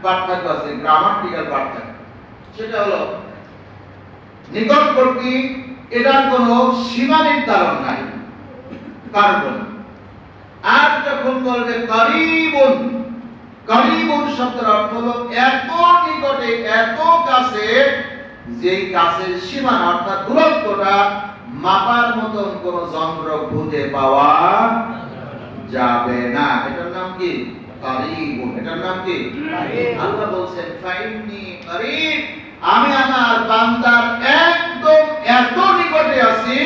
পার্থক্য আছে, গ্রামাটিক্যাল পার্থক্য। সেটা হলো নিকটবর্তী, এটার কোনো সীমা নির্ধারণ নাই, কারবুন। আর যখন বলবে কারিবুন, কারিবুন শব্দের অর্থ হলো এত নিকটে, এত কাছে, যেই কাছের সীমানা অর্থাৎ দূরত্বটা মাপার মতন কোন যন্ত্র খুঁজে পাওয়া যাবে না। এটার নাম কি? কারিবুন। এটার নাম কি? আল্লাহ বলছেন ফাইন্নী কারিব, আমি আমার বান্দার একদম এত নিকটে আছি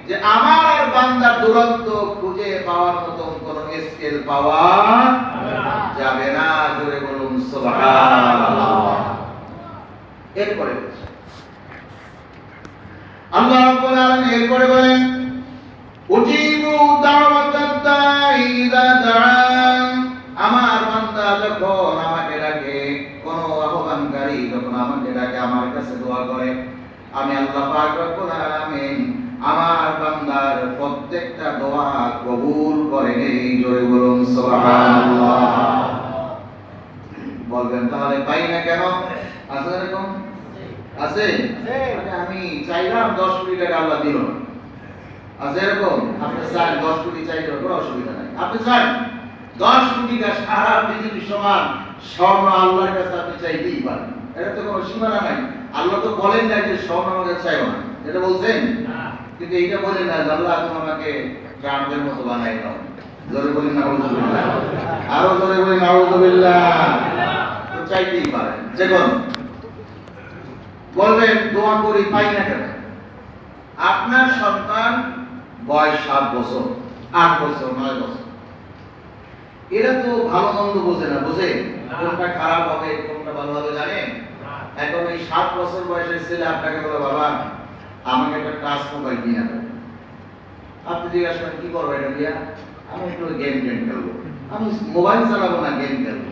যে আমার আর বান্দার দূরত্ব খুঁজে পাওয়ার মতন কোন স্কেল পাওয়া যাবে না। জোরে বলুন সুবহানাল্লাহ। এরপরে আল্লাহ রাব্বুল আলামিন এরপরে বলেন, উজিবু দাওয়াতাদ দাঈ ইযা দাআন, আমার বান্দা যখন আমাকে ডাকে, কোন আহ্বানকারী যখন আমাকে ডাকে, আমার কাছে দোয়া করে, আমি আল্লাহ পাক রব্বুল আলামিন আমার বান্দার প্রত্যেকটা দোয়া কবুল করে নেই। জোরে বলুন সুবহানাল্লাহ। বলবেন তাহলে পাই না কেন? আছে এরকম? আছে? আমি চাইলাম 10 কোটি টাকা, আল্লাহ দিল না। আছে এরকম? আপনি চান 10 কোটি চাইলে কোনো অসুবিধা নাই। আপনি চান 10 কোটি টাকা সারা পৃথিবী সমান স্বর্ণ আল্লাহর কাছে আপনি চাইতেই পারেন। এটা তো কোনো সীমানা নাই। আল্লাহ তো বলেন না যে স্বর্ণ আমাকে চাইও না, এটা বলছেন না। কিন্তু এইটা বলেন না আল্লাহ তুমি আমাকে ট্রাম্পের মতো বানাই দাও। জোরে বলেন নাউযুবিল্লাহ। আরো জোরে বলেন নাউযুবিল্লাহ। তো চাইতেই পারেন। দেখুন বলবেন দোয়া করি পাই না কেন? আপনার সন্তান বয়স 7 বছর, 8 বছর, 9 বছর, এরা তো ভালো মন্দ বোঝে না। বোঝে কোনটা খারাপ হবে, কোনটা ভালো হবে জানেন? এখন এই 7 বছর বয়সের ছেলে আপনাকে বলে বাবা আমাকে একটা টাচ মোবাইল কিনে দাও। আপনি জিজ্ঞাসা করেন কি করবো এটা দিয়া? আমি একটু গেম খেলবো, আমি মোবাইল চালাবো না, গেম খেলবো।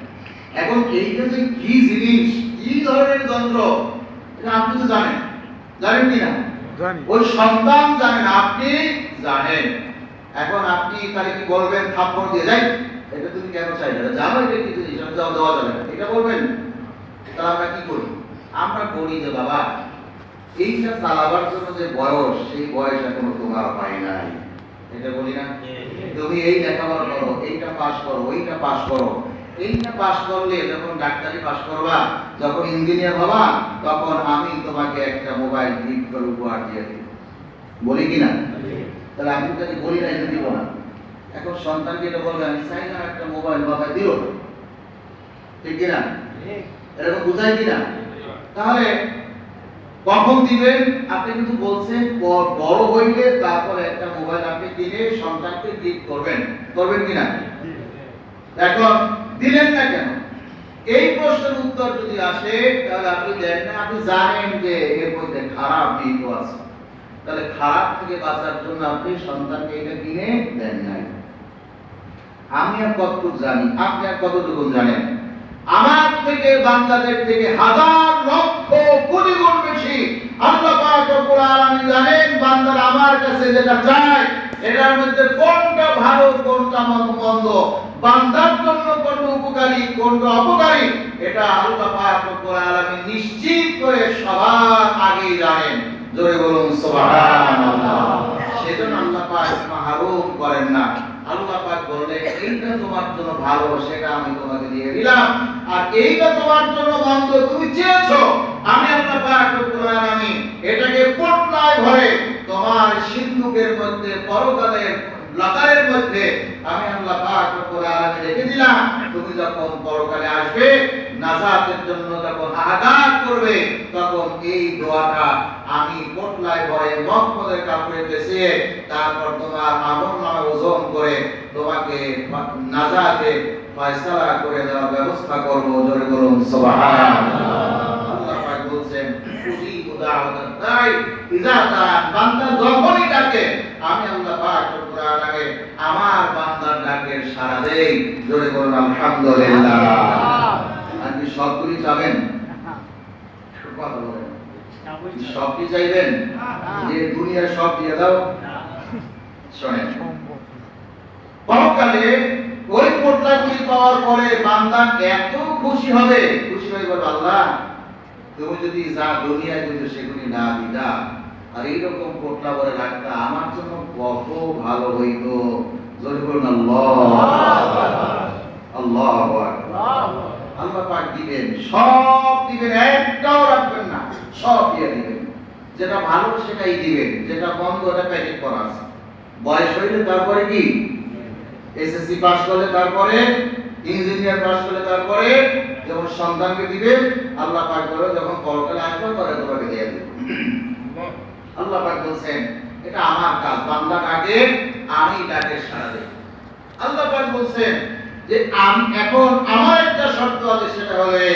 এখন এইটা যে কি জিনিস, কি ধরনের যন্ত্র, এটা আপনি তো জানেন, জানেন কি না? জানি। ওই সন্তান জানেন, আপনি জানেন। এখন আপনি তাহলে কি বলবেন? থাপ্পড় দিয়ে যাই, এটা তুমি কেন চাইলে? জানো এটা কি জিনিস, এটা দেওয়া যাবে না, এটা বলবেন? তাহলে আমরা কি করি? আমরা বলি যে বাবা এইটা চালাবার জন্য যে বয়স, সেই বয়স এখনো তোমার পাই নাই, এটা বলি না? তুমি এই লেখাপড়া করো, এইটা পাস করো, ওইটা পাস করো। এইটা পাস করলে যখন ডাক্তারি পাস করবা, যখন ইঞ্জিনিয়ার হবা, তখন আমি তোমাকে একটা মোবাইল গিফট করে উপহার দিয়ে দিই, বলি কি না? তাহলে আমি যদি বলি না এটা দিব না। এখন সন্তানকে এটা বলবে আমি চাই না একটা মোবাইল, বাবা দিও না, ঠিক কিনা? এরকম বুঝাই কিনা? তাহলে কখন দিবেন? আপনি কিন্তু বলছেন বড় হইলে তারপরে একটা মোবাইল আপনি কিনে সন্তানকে গিফট করবেন, করবেন কিনা? এখন দিলেন না কেন? এই প্রশ্নের উত্তর যদি আসে তাহলে আপনি দেন না, আপনি জানেন যে এর মধ্যে খারাপ দিকও আছে, তাহলে খারাপ থেকে বাঁচার জন্য আপনি সন্তানকে এটা কিনে দেন নাই। আমি আর কতটুকু জানি, আপনি আর কতটুকু জানেন? আমার থেকে বান্দাদের থেকে হাজার লক্ষ কোটি গুণ বেশি আল্লাহ পাক রব্বুল আলামিন জানেন বান্দারা আমার কাছে যেটা চায় এটার মধ্যে কোনটা ভালো কোনটা মন্দ, বান্দার জন্য কোনটা উপকারী কোনটা অপকারী, এটা আল্লাহ পাক রব্বুল আলামিন নিশ্চিত করে সবার আগেই জানেন। জোরে বলুন সুবহানাল্লাহ। সেজন্য আল্লাহ পাক মাহরুম করেন না। আল্লাহ পাক বললেন এইটা তোমার জন্য ভালো সেটা আমি তোমাকে দিয়ে দিলাম, আর এইটা তোমার জন্য মন্দ তুমি চেয়েছো, আমি আল্লাহ পাক রব্বুল আলামিন এটাকে পটলায় ভরে তোমার সিন্ধুকের মধ্যে পরকালের লকারের মধ্যে আমি আল্লাহ পাক রব্বুল আলামিন রেখে দিলাম। তুমি যখন পরকালে আসবে নাজাতের জন্য যখন হাহাকার করবে তখন এই দোয়াটা আমি পটলায় ভরে মহফুজের কাপড়ে পেঁচিয়ে তারপর তোমার আমলনামা ওজন করে তোমাকে নাজাতে ফয়সালা করে দেওয়ার ব্যবস্থা করব। জোরে বলুন সুবহানাল্লাহ। আল্লাহ পাক বলছেন উজিবু দাওয়াতাদ দাই ইযা দাআন, বান্দা যখনই ডাকে আমি আল্লাহ পাক রব্বুল আলামিন আমার বান্দার ডাকের সাড়া দেই। জোরে বলুন আলহামদুলিল্লাহ। আপনি সবগুলি চাবেন? কথা বলেন, সব কি চাইবেন? যে দুনিয়া সব দিয়ে দাও? শোনেন, পরকালে ওই পোটলাগুলি পাওয়ার পরে বান্দা এত খুশি হবে, খুশি হয়ে বলবে আল্লাহ তুমি যদি যা দুনিয়ায় যদি সেগুলি না দিতা আর এইরকম পোটলা বলে রাখতা আমার জন্য কত ভালো হইতো। জোরে বলুন আল্লাহ আল্লাহু আকবার। আল্লাহ পাক দিবেন, সব দিবেন, একটাও রাখবেন না, সব দিয়ে দিবেন। যেটা ভালো সেটাই দিবেন, যেটা মন্দ ওটা প্যাকেট করা আছে। বয়স হইলে তারপরে কি এসএসসি পাস করলে তারপরে ইঞ্জিনিয়ার পাস করলে তারপরে যখন সন্তানকে দিবেন আল্লাহ পাক বলে যখন পরকালে আসবে তখন তোমাকে দিয়ে দেব। আল্লাহ পাক বলছেন এটা আমার কাজ, বান্দা ডাকে আমি ডাকে সাড়া দেই। আল্লাহ পাক বলছেন যে আমি এখন আমার একটা শর্ত আছে, সেটা হলে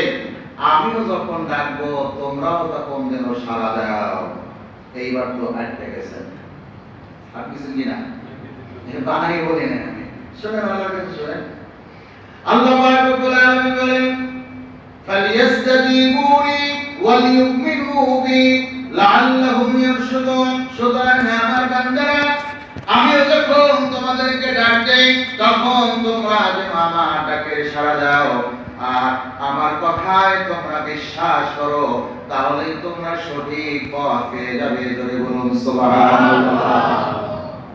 আমিও যখন ডাকবো তোমরাও তখন যেন সাড়া দাও। এইবার তো আটকে গেছেন, আর কিছু কি না বানাই বলি না আমি। শুনেন আল্লাহর কাছে শুনেন, আল্লাহ পাক রব্বুল আলামিন বলেন ফালিয়াস্তাজিবুনি ওয়ালিউমিনু বি লাআল্লাহুম ইয়ারশুদুন। সুতরাং আমার বান্দারা আমিও যখন তোমাদেরকে ডাক দেই তখন তোমরা যেন আমার ডাকে সাড়া দাও আর আমার কথায় তোমরা বিশ্বাস করো, তাহলেই তোমরা সঠিক পথ পেয়ে যাবে। জোরে বলুন সুবহানাল্লাহ।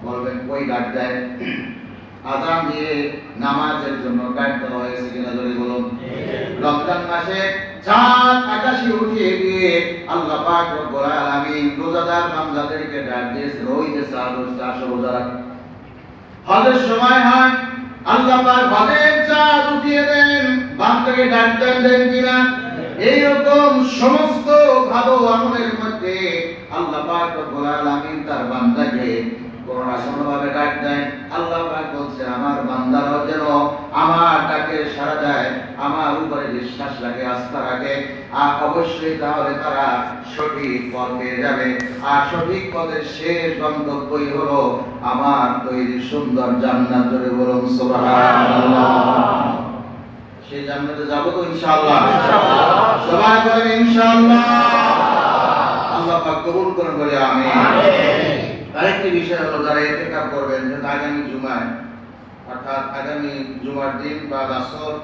বলবেন কই ডাক দেয়? আযান দিয়ে নামাজের জন্য ডাক দেওয়া হয়েছে কিনা? জোরে বলুন। রমজান মাসে চাঁদ আকাশে উঠে গিয়ে আল্লাহ পাক রব্বুল আলামিন রোজাদার বান্দাদেরকে ডাক দিয়েছে, ওই যে আসো রোজা রাখো। হজের সময় হয় আল্লাহ পাক হজের চাঁদ উঠিয়ে দেন, বান্দাকে ডাক দেন কিনা? এইরকম সমস্ত ভালো আমলের মধ্যে আল্লাহ পাক রব্বুল আলামিন তার বান্দাকে কোনভাবে ডাক দেন। আল্লাহ পাক বলছেন আমার বান্দারা যেন আমার ডাকে সাড়া দেয়, আমার উপরে বিশ্বাস রাখে, আস্থা রাখে, আর অবশ্যই তাহলে তারা সঠিক পথ পেয়ে যাবে। আর সঠিক পথের শেষ গন্তব্যই হলো আমার তৈরি সুন্দর জান্নাত। জোরে বলুন সুবহানাল্লাহ। সেই জান্নাতে যাব তো ইনশাআল্লাহ? সবাই বলেন ইনশাআল্লাহ। আল্লাহ পাক কবুল করুন বলে আমিন। আরেকটি বিষয় হলো যারা ইতিকাফ করবেন, যে আগামী জুমায় অর্থাৎ আগামী জুমার দিন বা আসর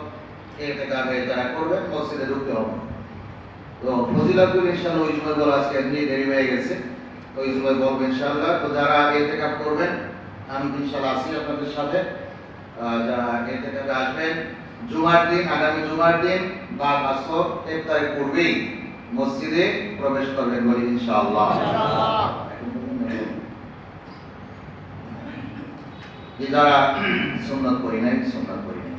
ইতিকাফে যারা করবেন মসজিদে ঢুকতে হবে। তো ফজিলাতুল ইনশাআল্লাহ ওই সময় বলা আজকে এমনি দেরি হয়ে গেছে, ওই সময় বলবো ইনশাআল্লাহ। তো যারা ইতিকাফ করবেন আমি ইনশাআল্লাহ আছি আপনাদের সাথে। যারা ইতিকাফে আসবেন জুমার দিন, আগামী জুমার দিন বা আসর ইফতারের পূর্বেই মসজিদে প্রবেশ করবেন বলি ইনশাআল্লাহ। যে যারা সুন্নাত করি নাই সুন্নাত করি নাই